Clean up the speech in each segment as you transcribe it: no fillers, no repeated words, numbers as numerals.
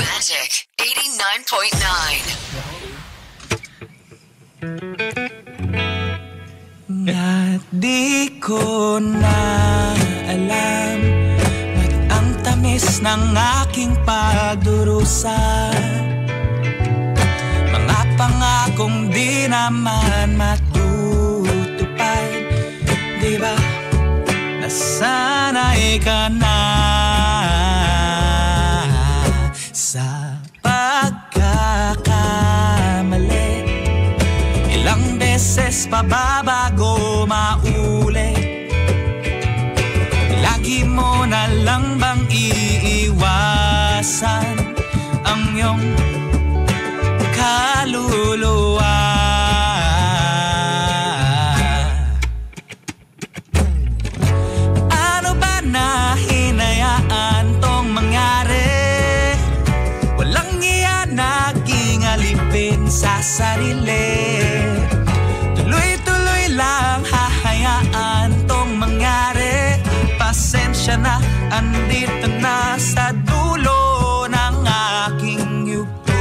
Magic 89.9. At di ko na alam at ang tamis ng aking pagdurusa, mga pangakong di naman matutupad. Di ba nasanay ka na sa pagkakamali? Ilang beses pa ba bago maulit? Lagi mo na lang bang iiwasan ang iyong kaluluwa? Ano ba na hinayaan tong mangyari? Walang iyan naging alipin sa sarili. Tuloy-tuloy lang hahayaan tong mangyari. Pasensya na, andito na sa dulo ng aking yugto.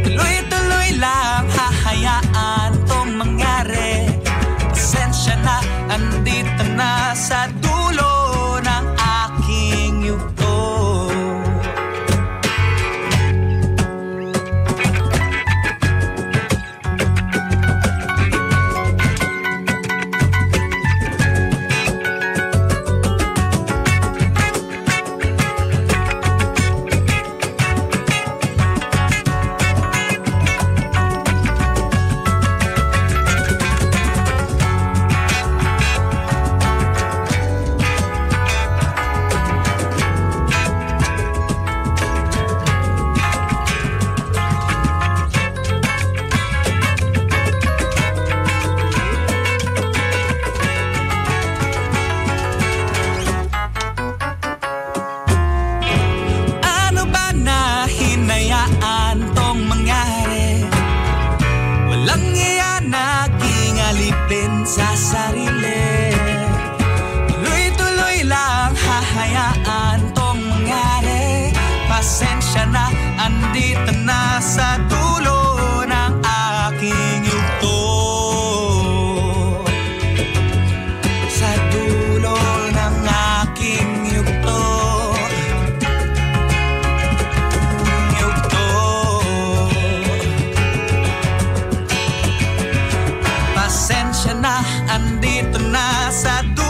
Tuloy-tuloy lang hahayaan tong mangyari. Pasensya na, andito na sa dulo ng aking yugto. Sa sarili, tuloy-tuloy lang hahayaan tong mangyari. Pasensya na, andito na sa dulo ng aking yugto. Sa dulo ng aking yugto. Pasensya na, andito na sa dulo